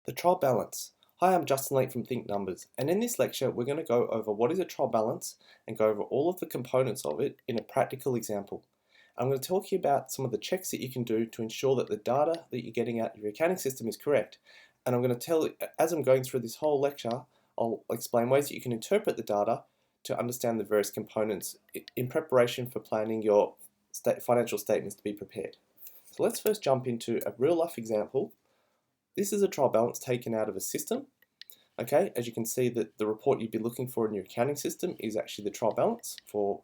The trial balance. Hi, I'm Justin Lake from Think Numbers, and in this lecture we're going to go over what is a trial balance and go over all of the components of it in a practical example. I'm going to talk to you about some of the checks that you can do to ensure that the data that you're getting out of your accounting system is correct. And I'm going to tell you, as I'm going through this whole lecture, I'll explain ways that you can interpret the data to understand the various components in preparation for planning your financial statements to be prepared. So let's first jump into a real life example. This is a trial balance taken out of a system. Okay, as you can see that the report you'd be looking for in your accounting system is actually the trial balance for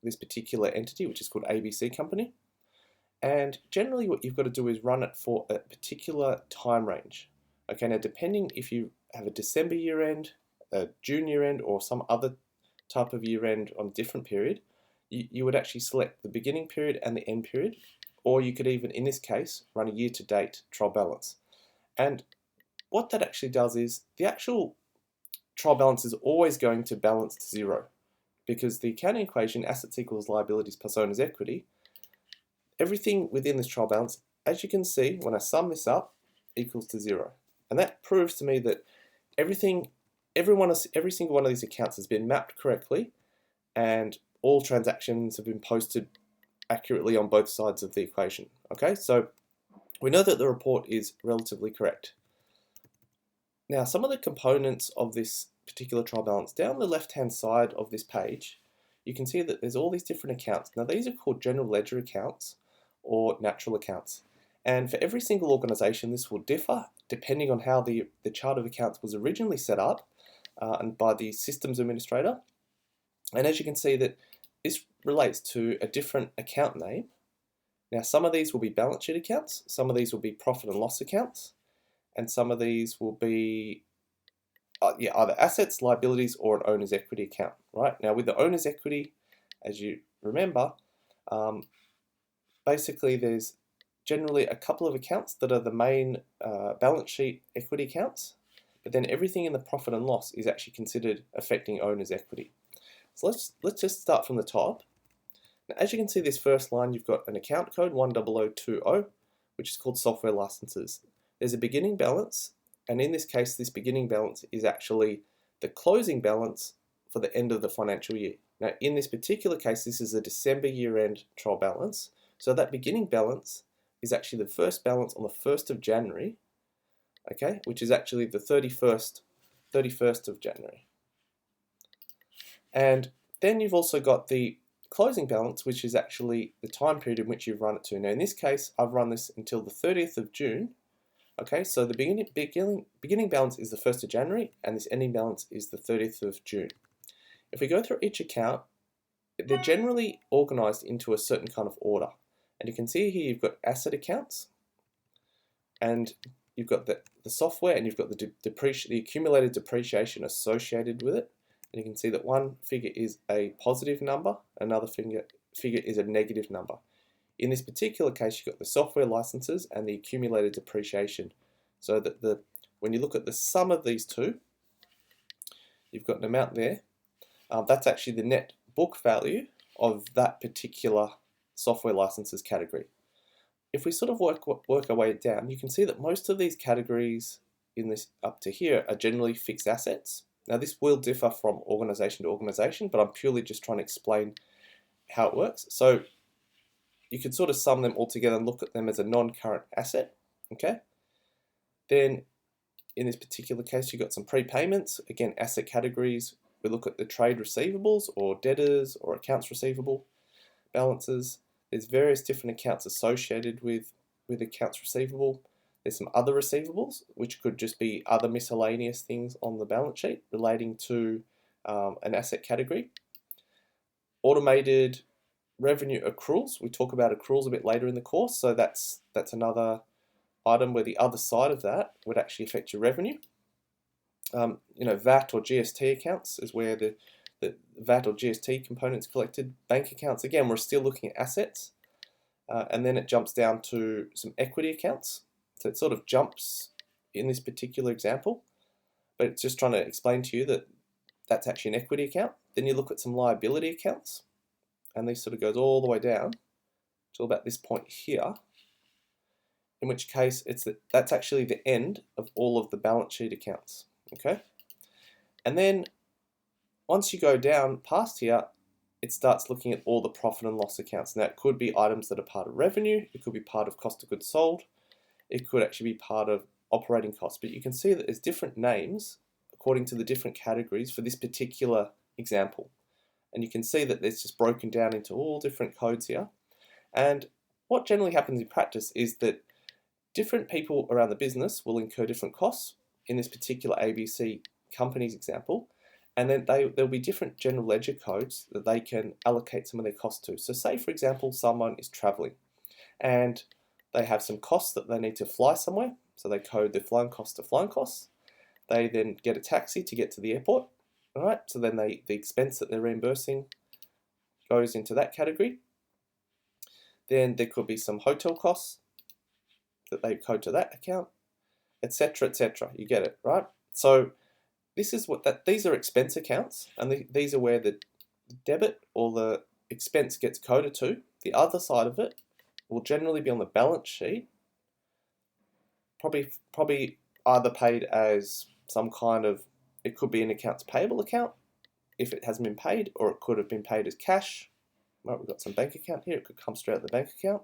this particular entity, which is called ABC Company. And generally what you've got to do is run it for a particular time range. Okay, now depending if you have a December year end, a June year end, or some other type of year end on a different period, you would actually select the beginning period and the end period, or you could even, in this case, run a year to date trial balance. And what that actually does is the actual trial balance is always going to balance to zero, because the accounting equation assets equals liabilities plus owner's equity, everything within this trial balance, as you can see, when I sum this up, equals to zero. And that proves to me that every single one of these accounts has been mapped correctly and all transactions have been posted accurately on both sides of the equation. Okay, so we know that the report is relatively correct. Now, some of the components of this particular trial balance, down the left-hand side of this page, you can see that there's all these different accounts. Now, these are called general ledger accounts or natural accounts. And for every single organization, this will differ depending on how the chart of accounts was originally set up and by the systems administrator. And as you can see that this relates to a different account name. Now, some of these will be balance sheet accounts, some of these will be profit and loss accounts, and some of these will be either assets, liabilities, or an owner's equity account. Right now, with the owner's equity, as you remember, basically there's generally a couple of accounts that are the main balance sheet equity accounts, but then everything in the profit and loss is actually considered affecting owner's equity. So let's just start from the top. Now, as you can see, this first line, you've got an account code 10020, which is called software licenses. There's a beginning balance, and in this case, this beginning balance is actually the closing balance for the end of the financial year. Now, in this particular case, this is a December year-end trial balance, so that beginning balance is actually the first balance on the 1st of January, okay, which is actually the 31st of January. And then you've also got the closing balance, which is actually the time period in which you've run it to. Now, in this case, I've run this until the 30th of June. Okay, so the beginning balance is the 1st of January, and this ending balance is the 30th of June. If we go through each account, they're generally organized into a certain kind of order. And you can see here you've got asset accounts, and you've got the software, and you've got the accumulated depreciation associated with it. And you can see that one figure is a positive number, another figure is a negative number. In this particular case, you've got the software licenses and the accumulated depreciation. So that when you look at the sum of these two, you've got an amount there. That's actually the net book value of that particular software licenses category. If we sort of work our way down, you can see that most of these categories in this up to here are generally fixed assets. Now, this will differ from organization to organization, but I'm purely just trying to explain how it works. So you can sort of sum them all together and look at them as a non-current asset, okay? Then in this particular case, you've got some prepayments, again, asset categories. We look at the trade receivables or debtors or accounts receivable balances. There's various different accounts associated with accounts receivable. There's some other receivables, which could just be other miscellaneous things on the balance sheet relating to an asset category. Automated revenue accruals. We talk about accruals a bit later in the course, so that's another item where the other side of that would actually affect your revenue. VAT or GST accounts is where the VAT or GST components collected. Bank accounts, again, we're still looking at assets, and then it jumps down to some equity accounts. So it sort of jumps in this particular example, but it's just trying to explain to you that that's actually an equity account. Then you look at some liability accounts, and this sort of goes all the way down to about this point here. in which case that's actually the end of all of the balance sheet accounts. Okay, and then once you go down past here, it starts looking at all the profit and loss accounts. Now, it could be items that are part of revenue, it could be part of cost of goods sold, it could actually be part of operating costs. But you can see that there's different names according to the different categories for this particular example. And you can see that it's just broken down into all different codes here. And what generally happens in practice is that different people around the business will incur different costs in this particular ABC company's example, and then there'll be different general ledger codes that they can allocate some of their costs to. So say, for example, someone is traveling and they have some costs that they need to fly somewhere, so they code their flying costs to flying costs. They then get a taxi to get to the airport, all right? So then the expense that they're reimbursing goes into that category. Then there could be some hotel costs that they code to that account, etc., etc. You get it, right? So this is these are expense accounts, and these are where the debit or the expense gets coded to. The other side of it will generally be on the balance sheet, probably either paid as some kind of, it could be an accounts payable account if it hasn't been paid, or it could have been paid as cash. Right, we've got some bank account here, it could come straight out of the bank account.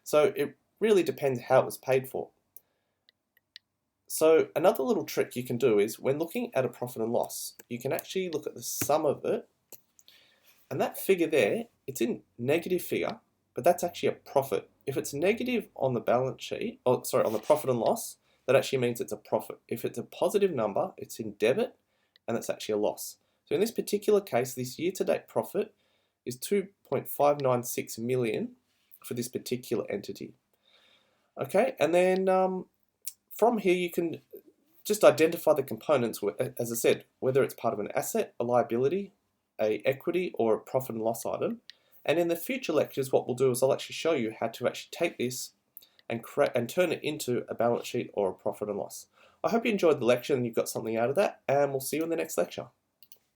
So it really depends how it was paid for. So another little trick you can do is when looking at a profit and loss, you can actually look at the sum of it, and that figure there, it's in negative figure, but that's actually a profit. If it's negative on the balance sheet, on the profit and loss, that actually means it's a profit. If it's a positive number, it's in debit, and it's actually a loss. So in this particular case, this year-to-date profit is 2.596 million for this particular entity. Okay, and then from here you can just identify the components, as I said, whether it's part of an asset, a liability, a equity, or a profit and loss item. And in the future lectures, what we'll do is I'll actually show you how to actually take this and turn it into a balance sheet or a profit and loss. I hope you enjoyed the lecture and you've got something out of that, and we'll see you in the next lecture.